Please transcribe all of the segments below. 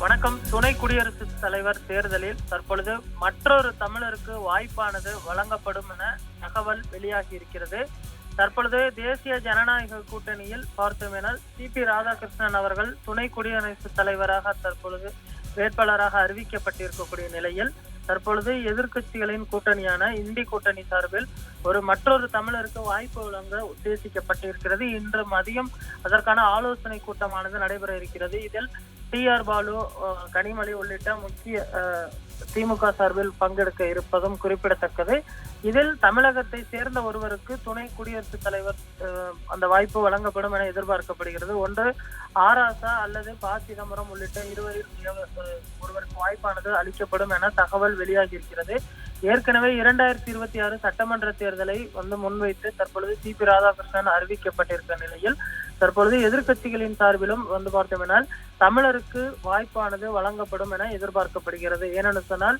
வணக்கம். துணை குடியரசுத் தலைவர் தேர்தலில் தற்பொழுது மற்றொரு தமிழருக்கு வாய்ப்பானது வழங்கப்படும் என தகவல் வெளியாகி இருக்கிறது. தற்பொழுது தேசிய ஜனநாயக கூட்டணியில் பார்த்தோமெனால் சிபி ராதாகிருஷ்ணன் அவர்கள் துணை குடியரசுத் தலைவராக தற்பொழுது வேட்பாளராக அறிவிக்கப்பட்டிருக்கக்கூடிய நிலையில் தற்பொழுது எதிர்க்கட்சிகளின் கூட்டணியான இந்தி கூட்டணி சார்பில் மற்றொரு தமிழருக்கு வாய்ப்பு வழங்க உத்தேசிக்கப்பட்டிருக்கிறது. இன்று மதியம் அதற்கான ஆலோசனை கூட்டமானது நடைபெற இருக்கிறது. இதில் டி.ஆர். பாலு, கனிமொழி உள்ளிட்ட முக்கிய திமுக சார்பில் பங்கெடுக்க இருப்பதும் குறிப்பிடத்தக்கது. இதில் தமிழகத்தை சேர்ந்த ஒருவருக்கு துணை குடியரசுத் தலைவர் அந்த வாய்ப்பு வழங்கப்படும் என எதிர்பார்க்கப்படுகிறது. ஒன்று ஆராசா அல்லது ப. சிதம்பரம் உள்ளிட்ட இருவரில் ஒருவருக்கு வாய்ப்பானது அளிக்கப்படும் என தகவல் வெளியாகி இருக்கிறது. ஏற்கனவே 2026 சட்டமன்ற தேர்தலை முன்வைத்து தற்பொழுது சிபி ராதாகிருஷ்ணன் அறிவிக்கப்பட்டிருக்க நிலையில் தற்பொழுது எதிர்க்கட்சிகளின் சார்பிலும் பார்த்தோம்னால் தமிழருக்கு வாய்ப்பானது வழங்கப்படும் என எதிர்பார்க்கப்படுகிறது. ஏனென்று சொன்னால்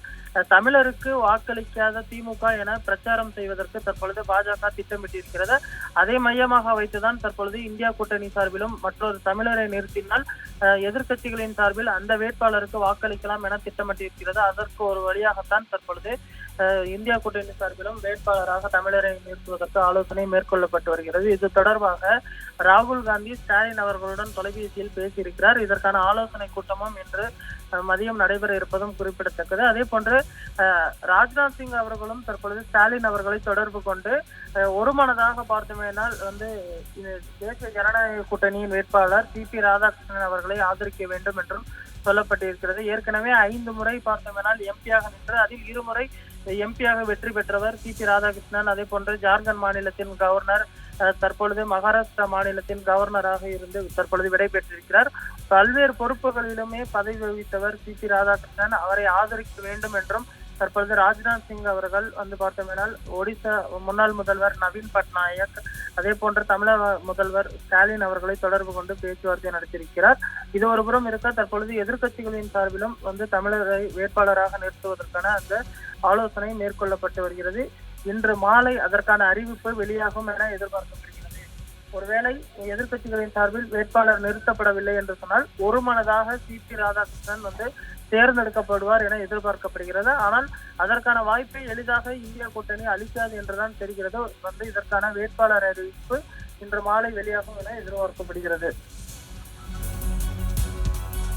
தமிழருக்கு வாக்களிக்காத திமுக என பிரச்சாரம் செய்வதற்கு தற்பொழுது பாஜக திட்டமிட்டிருக்கிறது. அதை மையமாக வைத்துதான் தற்பொழுது இந்தியா கூட்டணி சார்பிலும் மற்றொரு தமிழரை நிறுத்தினால் எதிர்க்கட்சிகளின் சார்பில் அந்த வேட்பாளருக்கு வாக்களிக்கலாம் என திட்டமிட்டிருக்கிறது. அதற்கு ஒரு வழியாகத்தான் தற்பொழுது இந்தியா கூட்டணி சார்பிலும் வேட்பாளராக தமிழரை நிறுத்துவதற்கு ஆலோசனை மேற்கொள்ளப்பட்டு வருகிறது. இது தொடர்பாக ராகுல் காந்தி ஸ்டாலின் அவர்களுடன் தொலைபேசியில் பேசியிருக்கிறார். இதற்கான ஆலோசனை கூட்டமும் இன்று மதியம் நடைபெற இருப்பதும் குறிப்பிடத்தக்கது. அதே போன்று ராஜ்நாத் சிங் அவர்களும் தற்பொழுது ஸ்டாலின் அவர்களை தொடர்பு கொண்டு ஒருமனதாக பார்த்தோமேனால் தேசிய ஜனநாயக கூட்டணியின் வேட்பாளர் சிபி ராதாகிருஷ்ணன் அவர்களை ஆதரிக்க வேண்டும் என்றும் சொல்லப்பட்டிருக்கிறது. ஏற்கனவே 5 முறை பார்த்தோமேனால் எம்பியாக நின்று அதில் 2 முறை எம்பியாக வெற்றி பெற்றவர் சிபி ராதாகிருஷ்ணன். அதே போன்று ஜார்க்கண்ட் மாநிலத்தின் கவர்னர், தற்பொழுது மகாராஷ்டிரா மாநிலத்தின் கவர்னராக இருந்து தற்பொழுது விடைபெற்றிருக்கிறார். பல்வேறு பொறுப்புகளிலுமே பதவி வகித்தவர் சிபி ராதாகிருஷ்ணன். அவரை ஆதரிக்க வேண்டும் என்றும் தற்பொழுது ராஜ்நாத் சிங் அவர்கள் பார்த்தோம்னால் ஒடிசா முன்னாள் முதல்வர் நவீன் பட்நாயக், அதே போன்று தமிழக முதல்வர் ஸ்டாலின் அவர்களை தொடர்பு கொண்டு பேச்சுவார்த்தை நடத்தியிருக்கிறார். இது ஒருபுறம் இருக்க தற்பொழுது எதிர்க்கட்சிகளின் சார்பிலும் தமிழரை வேட்பாளராக நிறுத்துவதற்கான அந்த ஆலோசனை மேற்கொள்ளப்பட்டு வருகிறது. இன்று மாலை அதற்கான அறிவிப்பு வெளியாகும் என எதிர்பார்க்கப்படுகிறது. ஒருவேளை எதிர்க்கட்சிகளின் சார்பில் வேட்பாளர் நிறுத்தப்படவில்லை என்று சொன்னால் ஒருமனதாக சிபி ராதாகிருஷ்ணன் தேர்ந்தெடுக்கப்படுவார் என எதிர்பார்க்கப்படுகிறது. ஆனால் அதற்கான வாய்ப்பை எளிதாக இந்தியா கூட்டணி அளிக்காது என்றுதான் தெரிகிறது. இதற்கான வேட்பாளர் அறிவிப்பு இன்று மாலை வெளியாகும் என எதிர்பார்க்கப்படுகிறது.